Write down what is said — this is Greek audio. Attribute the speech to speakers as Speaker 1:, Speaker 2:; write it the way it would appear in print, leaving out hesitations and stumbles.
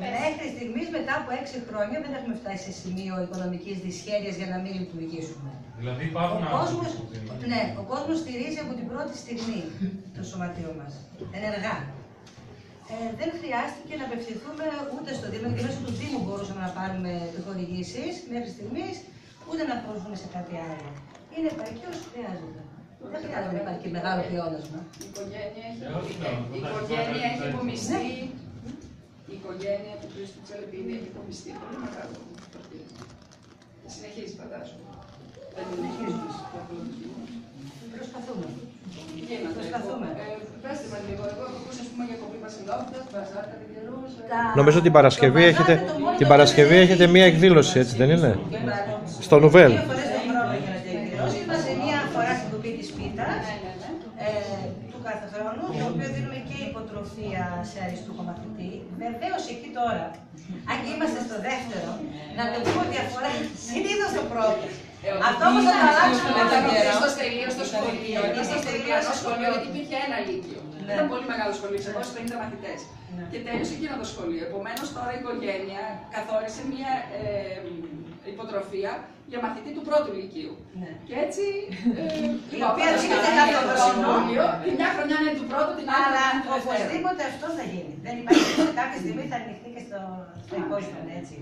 Speaker 1: Μέχρι στιγμής, μετά από 6 χρόνια, δεν έχουμε φτάσει σε σημείο οικονομικής δυσχέρειας για να μην λειτουργήσουμε.
Speaker 2: Δηλαδή υπάρχουν άνθρωποι.
Speaker 1: Ναι, ο κόσμος στηρίζει από την πρώτη στιγμή το σωματείο μας, ενεργά. Δεν χρειάστηκε να απευθυνθούμε ούτε στο Δήμο, και μέσω του Δήμου μπορούσαμε να πάρουμε επιχορηγήσεις μέχρι στιγμής, ούτε να προσθούμε σε κάτι άλλο. Είναι επαρκή όσο χρειάζεται. Δεν χρειάζεται να υπάρχει μεγάλο πλεόνασμα.
Speaker 3: Η οικογένεια έχει υπομειστεί. Η οικογένεια του Χρήστου Τσαλεπίδη έχει υπομειστεί πολύ μεγάλο φορτίο. Συνεχίζει, φαντάζομαι. Δεν συνεχίζουμε.
Speaker 1: Προσπαθούμε.
Speaker 3: Προσπαθούμε. Πέστε μας λίγο, εγώ έχω ακούσει για κοπή βασιλόπιτας, μπαζάρ κάτι καιρούς.
Speaker 4: Νομίζω την Παρασκευή έχετε μία εκδήλωση, έτσι δεν είναι? Στο Νουβέλ.
Speaker 1: 2 φορές το χρόνο γίνεται η εκδήλωση μας, μία φορά στην κοπή της πίτας του κάθε χρόνου, το οποίο δίνουμε και υποτροφία σε αριστούχο μαθητή. Βεβαίως εκεί τώρα, αν και είμαστε στο δεύτερο, να το πούμε ότι αφορά συνήθως το πρώτο. Αυτό όμως θα το αλλάξουμε με τον καιρό.
Speaker 3: Στο τελείω στο σχολείο, στο σχολείο, γιατί υπήρχε ένα λύκειο. Ήταν πολύ μεγάλο σχολείο, 650 μαθητές. Και τέλειωσε εκείνο το σχολείο. Επομένως τώρα η οικογένεια καθόρισε μια υποτροφία για μαθητή του πρώτου λυκείου. Και έτσι.
Speaker 1: Η οποία γίνεται κάθε
Speaker 3: σχολείο. Τη μια χρονιά είναι του πρώτου, την άλλη.
Speaker 1: Αλλά οπωσδήποτε αυτό θα γίνει. Δεν υπάρχει, κάποια στιγμή θα ανοιχτεί και στο υπόλοιπο, έτσι.